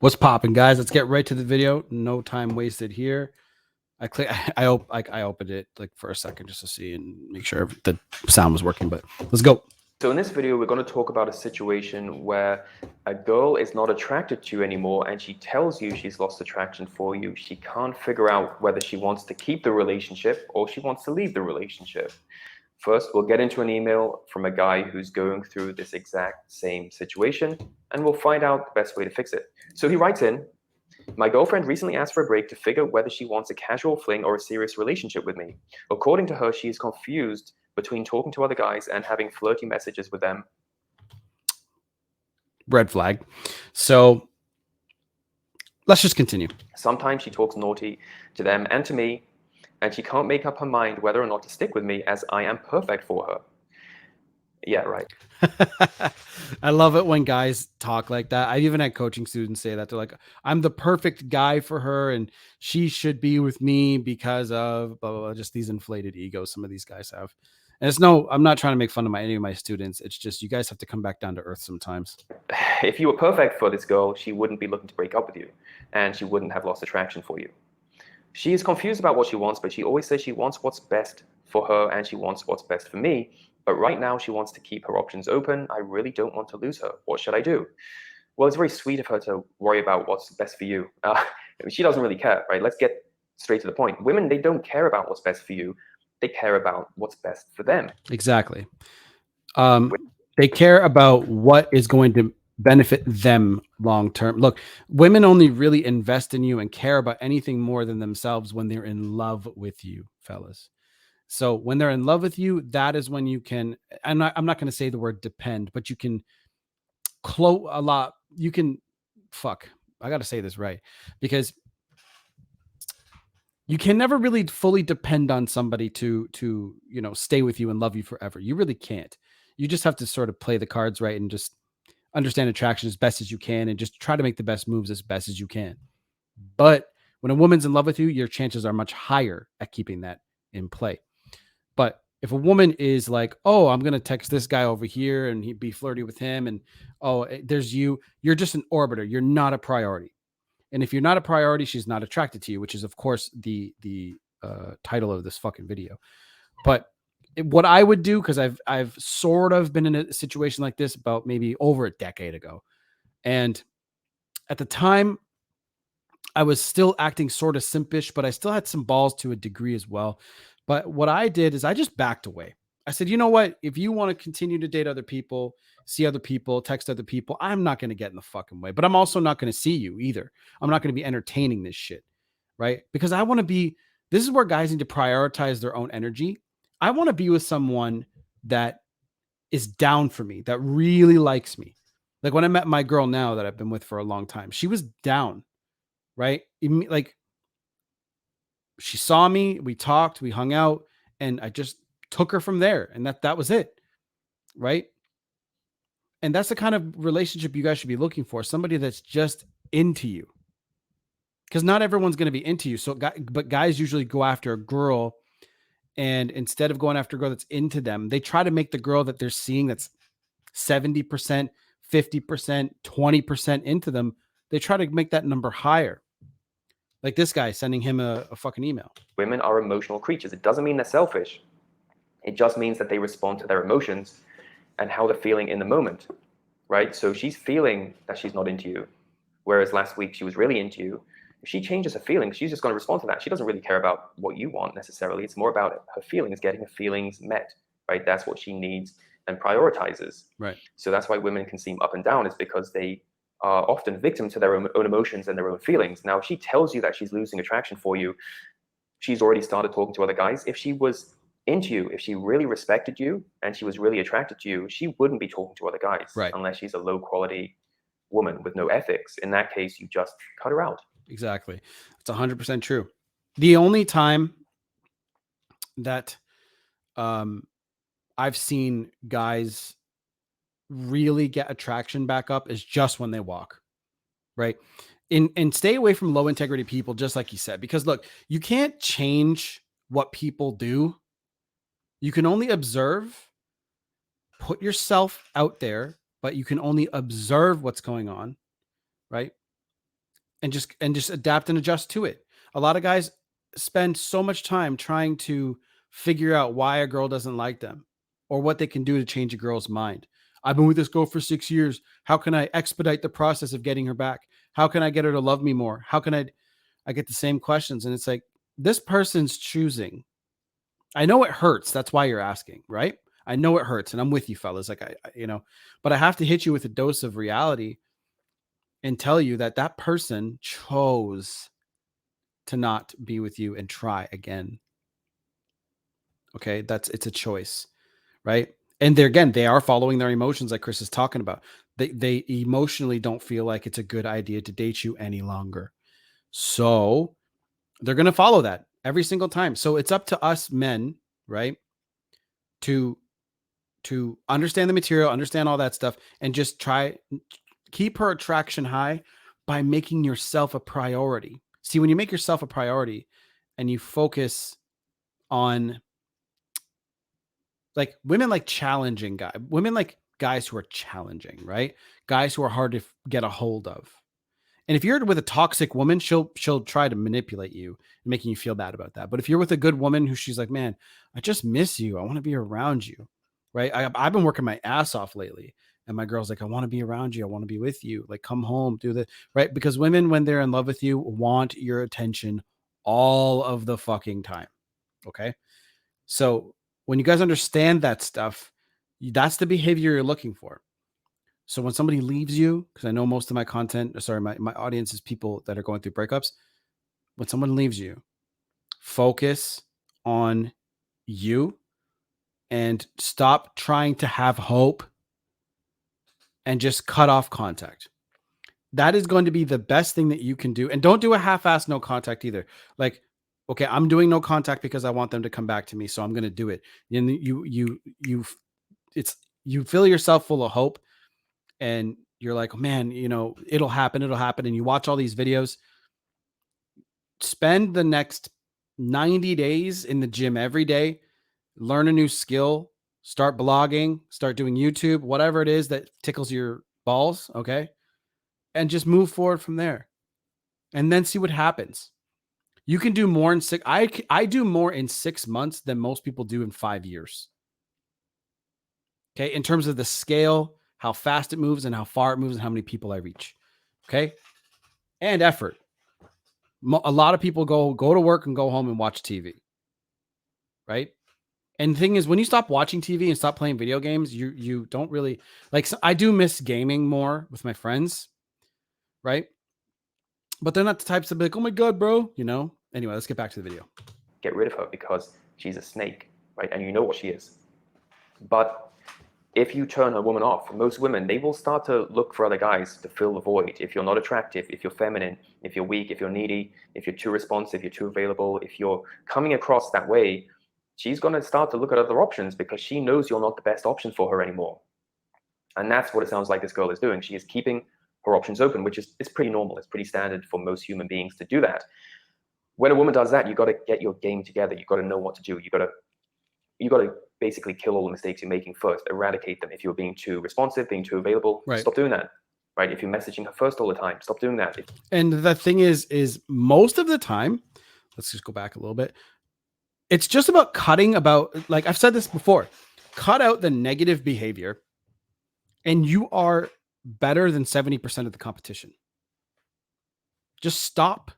What's popping, guys? Let's get right to the video. No time wasted here. I click. I opened it like for a second just to see and make sure the sound was working. But let's go. So in this video, we're going to talk about a situation where a girl is not attracted to you anymore and she tells you she's lost attraction for you. She can't figure out whether she wants to keep the relationship or she wants to leave the relationship. First, we'll get into an email from a guy who's going through this exact same situation, and we'll find out the best way to fix it. So he writes in, "My girlfriend recently asked for a break to figure whether she wants a casual fling or a serious relationship with me. According to her, she is confused between talking to other guys and having flirty messages with them." Red flag. So let's just continue. "Sometimes she talks naughty to them and to me, and she can't make up her mind whether or not to stick with me as I am perfect for her." Yeah, right. I love it when guys talk like that. I've even had coaching students say that. They're like, I'm the perfect guy for her and she should be with me because of blah, blah, blah. Just these inflated egos some of these guys have. And it's no, I'm not trying to make fun of any of my students. It's just you guys have to come back down to earth sometimes. If you were perfect for this girl, she wouldn't be looking to break up with you, and she wouldn't have lost attraction for you. She is confused about what she wants, but she always says she wants what's best for her and she wants what's best for me. But right now, she wants to keep her options open. I really don't want to lose her. What should I do? Well, it's very sweet of her to worry about what's best for you. She doesn't really care, right? Let's get straight to the point. Women, they don't care about what's best for you. They care about what's best for them. Exactly. They care about what is going to benefit them long term. Look, women only really invest in you and care about anything more than themselves when they're in love with you, fellas. So when they're in love with you, that is when you can. I'm not going to say the word depend, but you can a lot. You can fuck. I got to say this right because you can never really fully depend on somebody to stay with you and love you forever. You really can't. You just have to sort of play the cards right and just understand attraction as best as you can and just try to make the best moves as best as you can. But when a woman's in love with you, your chances are much higher at keeping that in play. But if a woman is like, oh, I'm going to text this guy over here and he'd be flirty with him, and oh, there's you're just an orbiter. You're not a priority. And if you're not a priority, she's not attracted to you, which is, of course, the title of this fucking video. But what I would do, because I've sort of been in a situation like this about maybe over a decade ago, and at the time, I was still acting sort of simpish, but I still had some balls to a degree as well. But what I did is I just backed away. I said, you know what? If you want to continue to date other people, see other people, text other people, I'm not going to get in the fucking way. But I'm also not going to see you either. I'm not going to be entertaining this shit. Right. Because I want to be, this is where guys need to prioritize their own energy. I want to be with someone that is down for me, that really likes me. Like when I met my girl now that I've been with for a long time, she was down, right? Like she saw me, we talked, we hung out, and I just took her from there, and that was it, right? And that's the kind of relationship you guys should be looking for, somebody that's just into you, because not everyone's going to be into you. So, but guys usually go after a girl, and instead of going after a girl that's into them, they try to make the girl that they're seeing that's 70%, 50%, 20% into them. They try to make that number higher. Like this guy sending him a fucking email. Women are emotional creatures. It doesn't mean they're selfish. It just means that they respond to their emotions and how they're feeling in the moment, right? So she's feeling that she's not into you, whereas last week she was really into you. If she changes her feelings, she's just going to respond to that. She doesn't really care about what you want necessarily. It's more about her feelings, getting her feelings met, right? That's what she needs and prioritizes. Right. So that's why women can seem up and down, is because they are often victim to their own emotions and their own feelings. Now, if she tells you that she's losing attraction for you, she's already started talking to other guys. If she was into you, if she really respected you and she was really attracted to you, she wouldn't be talking to other guys, right, unless she's a low quality woman with no ethics. In that case, you just cut her out. Exactly. It's 100% true. The only time that I've seen guys really get attraction back up is just when they walk, right? And stay away from low integrity people, just like you said, because look, you can't change what people do. You can only observe, put yourself out there, but you can only observe what's going on, right? and just adapt and adjust to it. A lot of guys spend so much time trying to figure out why a girl doesn't like them or what they can do to change a girl's mind. I've been with this girl for 6 years. How can I expedite the process of getting her back? How can I get her to love me more? How can I get the same questions? And it's like, this person's choosing. I know it hurts. That's why you're asking, right? I know it hurts. And I'm with you, fellas. Like, but I have to hit you with a dose of reality and tell you that that person chose to not be with you and try again. Okay. It's a choice, right? And they are following their emotions, like Chris is talking about. They emotionally don't feel like it's a good idea to date you any longer. So they're going to follow that every single time. So it's up to us men, right? To understand the material, understand all that stuff, and just try keep her attraction high by making yourself a priority. See, when you make yourself a priority and you focus on like women like challenging women like guys who are challenging, right? Guys who are hard to get a hold of. And if you're with a toxic woman, she'll try to manipulate you, making you feel bad about that. But if you're with a good woman who she's like, man, I just miss you. I want to be around you, right? I've been working my ass off lately, and my girl's like, I want to be around you. I want to be with you. Like, come home, do the right. Because women, when they're in love with you, want your attention all of the fucking time. Okay, so when you guys understand that stuff, that's the behavior you're looking for. So when somebody leaves you, because I know most of my content, sorry, my audience is people that are going through breakups. When someone leaves you, focus on you and stop trying to have hope and just cut off contact. That is going to be the best thing that you can do. And don't do a half-ass no contact either. Like, okay, I'm doing no contact because I want them to come back to me, so I'm going to do it. And you fill yourself full of hope, and you're like, oh, man, it'll happen. And you watch all these videos. Spend the next 90 days in the gym every day, learn a new skill, start blogging, start doing YouTube, whatever it is that tickles your balls. Okay. And just move forward from there and then see what happens. You can do more in I do more in 6 months than most people do in 5 years. Okay. In terms of the scale, how fast it moves and how far it moves and how many people I reach. Okay. And effort. A lot of people go to work and go home and watch TV. Right. And the thing is, when you stop watching TV and stop playing video games, you don't really like. I do miss gaming more with my friends, right? But they're not the types to be like, "Oh my god, bro," Anyway, let's get back to the video. Get rid of her because she's a snake, right? And you know what she is. But if you turn a woman off, most women, they will start to look for other guys to fill the void. If you're not attractive, if you're feminine, if you're weak, if you're needy, if you're too responsive, you're too available, if you're coming across that way, she's going to start to look at other options because she knows you're not the best option for her anymore. And that's what it sounds like this girl is doing. She is keeping her options open, which is pretty normal. It's pretty standard for most human beings to do that. When a woman does that, you got to get your game together. You got to know what to do. You got to basically kill all the mistakes you're making first, eradicate them. If you're being too responsive, being too available, Right. Stop doing that. Right? If you're messaging her first all the time, stop doing that. And the thing is most of the time, let's just go back a little bit. It's just about like I've said this before, cut out the negative behavior and you are better than 70% of the competition. Just stop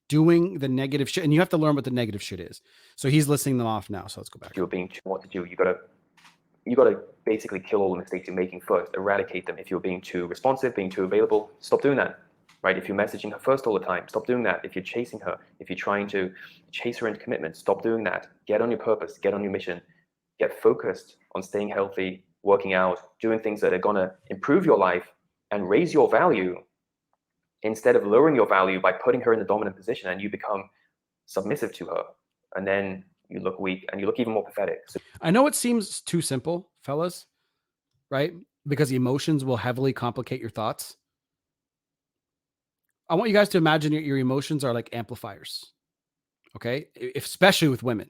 doing the negative shit. And you have to learn what the negative shit is. So he's listing them off now. So let's go back. If you're being too what to do, you got to basically kill all the mistakes you're making first, eradicate them. If you're being too responsive, being too available, stop doing that. Right? If you're messaging her first all the time, stop doing that. If you're chasing her, if you're trying to chase her into commitment, stop doing that. Get on your purpose, get on your mission, get focused on staying healthy, working out, doing things that are going to improve your life and raise your value instead of lowering your value by putting her in the dominant position and you become submissive to her. And then you look weak and you look even more pathetic. So I know it seems too simple, fellas, right? Because emotions will heavily complicate your thoughts. I want you guys to imagine your emotions are like amplifiers. Okay. Especially with women.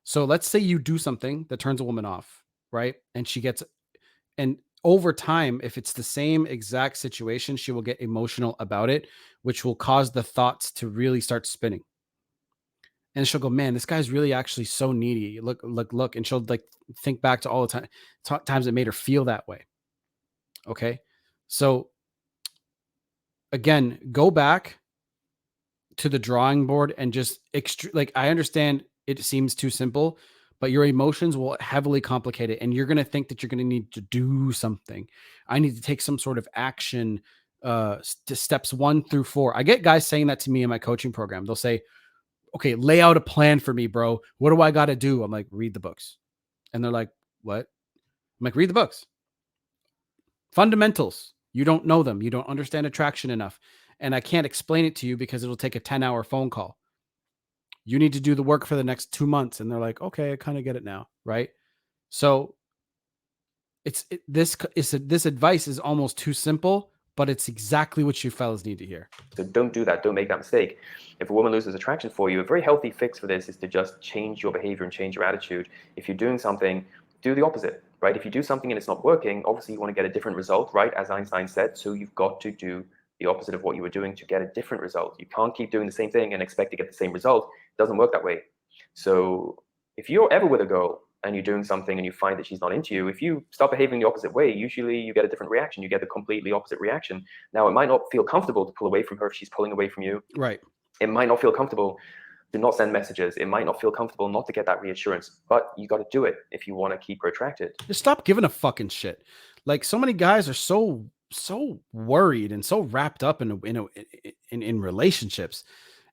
So let's say you do something that turns a woman off, right? And over time, if it's the same exact situation, she will get emotional about it, which will cause the thoughts to really start spinning. And she'll go, man, this guy's really actually so needy. Look, look, look. And she'll like think back to all the times it made her feel that way. Okay. So again, go back to the drawing board and just like, I understand it seems too simple, but your emotions will heavily complicate it. And you're going to think that you're going to need to do something. I need to take some sort of action, to steps 1 through 4. I get guys saying that to me in my coaching program. They'll say, okay, lay out a plan for me, bro. What do I got to do? I'm like, read the books. And they're like, what? I'm like, read the books. Fundamentals. You don't know them. You don't understand attraction enough. And I can't explain it to you because it'll take a 10-hour phone call. You need to do the work for the next 2 months. And they're like, okay, I kind of get it now. Right. So this advice is almost too simple, but it's exactly what you fellas need to hear. So don't do that. Don't make that mistake. If a woman loses attraction for you, a very healthy fix for this is to just change your behavior and change your attitude. If you're doing something, do the opposite, right? If you do something and it's not working, obviously you want to get a different result, right? As Einstein said, so you've got to do the opposite of what you were doing to get a different result. You can't keep doing the same thing and expect to get the same result. It doesn't work that way. So if you're ever with a girl and you're doing something and you find that she's not into you, if you start behaving the opposite way, usually you get a different reaction. You get the completely opposite reaction. Now, it might not feel comfortable to pull away from her if she's pulling away from you. Right. It might not feel comfortable to not send messages. It might not feel comfortable not to get that reassurance, but you got to do it if you want to keep her attracted. Just stop giving a fucking shit. Like, so many guys are so worried and so wrapped up in relationships.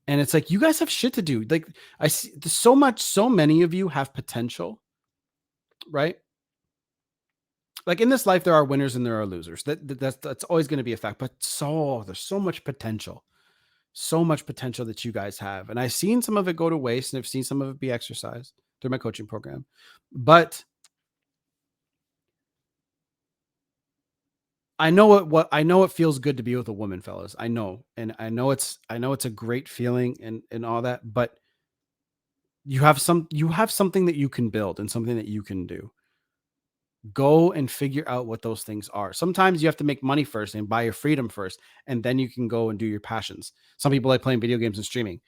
And it's like, you guys have shit to do. Like, I see so many of you have potential, right? Like, in this life, there are winners and there are losers. That's always going to be a fact. But there's so much potential, that you guys have. And I've seen some of it go to waste, and I've seen some of it be exercised through my coaching program. But I know I know it feels good to be with a woman, fellas. I know. And I know it's a great feeling and all that, but you have something that you can build and something that you can do. Go and figure out what those things are. Sometimes you have to make money first and buy your freedom first, and then you can go and do your passions. Some people like playing video games and streaming.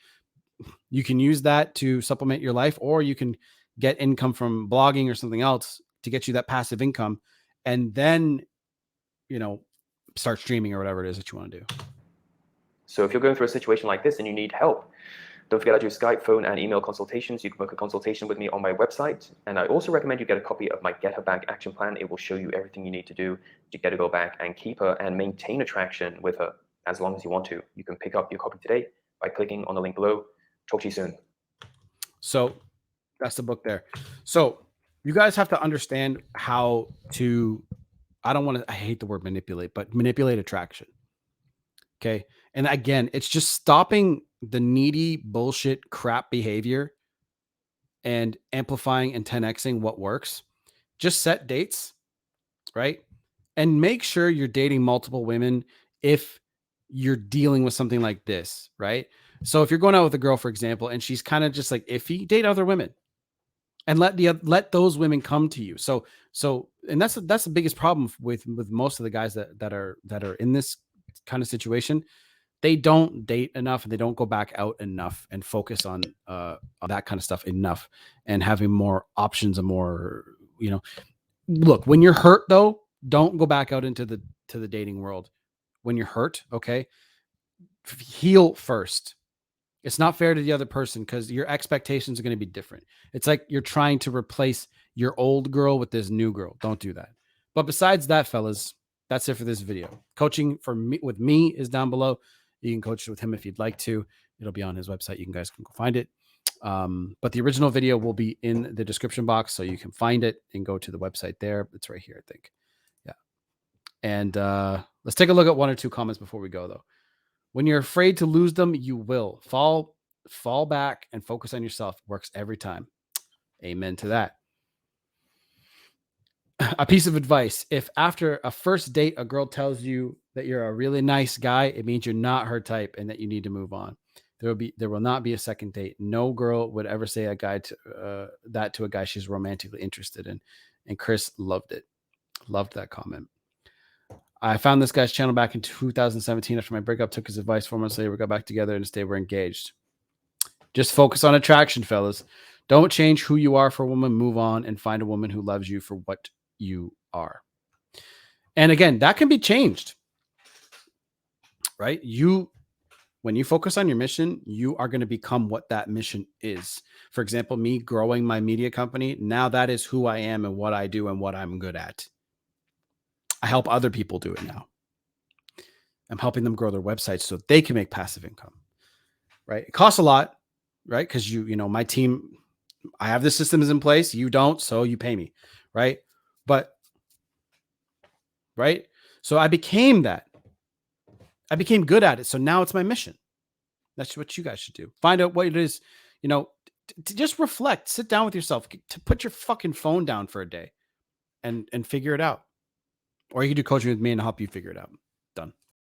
You can use that to supplement your life, or you can get income from blogging or something else to get you that passive income, and then, start streaming or whatever it is that you want to do. So if you're going through a situation like this and you need help, don't forget I do Skype, phone, and email consultations. You can book a consultation with me on my website. And I also recommend you get a copy of my Get Her Back action plan. It will show you everything you need to do to get her go back and keep her and maintain attraction with her as long as you want to. You can pick up your copy today by clicking on the link below. Talk to you soon. So that's the book there. So you guys have to understand how to, I hate the word manipulate, but manipulate attraction. Okay. And again, it's just stopping the needy bullshit crap behavior and amplifying and 10xing what works. Just set dates, right? And make sure you're dating multiple women if you're dealing with something like this, right? So if you're going out with a girl, for example, and she's kind of just like iffy, date other women and let those women come to you. And that's the biggest problem with most of the guys that are in this kind of situation. They don't date enough and they don't go back out enough and focus on that kind of stuff enough and having more options and more, look, when you're hurt though, don't go back out into the dating world. When you're hurt, okay, heal first. It's not fair to the other person because your expectations are going to be different. It's like you're trying to replace your old girl with this new girl. Don't do that. But besides that, fellas, that's it for this video. Coaching with me is down below. You can coach with him if you'd like to. It'll be on his website. You guys can go find it. But the original video will be in the description box, so you can find it and go to the website there. It's right here, I think. Yeah. And let's take a look at 1 or 2 comments before we go, though. When you're afraid to lose them, you will. Fall back and focus on yourself. Works every time. Amen to that. A piece of advice: if after a first date a girl tells you that you're a really nice guy, it means you're not her type and that you need to move on. There will not be a second date. No girl would ever say that to a guy she's romantically interested in. And Chris loved it. Loved that comment. I found this guy's channel back in 2017 after my breakup. Took his advice 4 months later. We got back together and stayed. We're engaged. Just focus on attraction, fellas. Don't change who you are for a woman. Move on and find a woman who loves you for what you are. And again, that can be changed, right? When you focus on your mission, you are going to become what that mission is. For example, me growing my media company, now that is who I am and what I do and what I'm good at. I help other people do it now. I'm helping them grow their websites so they can make passive income, right? It costs a lot, right? Because my team, I have the systems in place. You don't, so you pay me, right? But, right? So I became that. I became good at it. So now it's my mission. That's what you guys should do. Find out what it is, to just reflect, sit down with yourself, to put your fucking phone down for a day and figure it out. Or you can do coaching with me and help you figure it out. Done.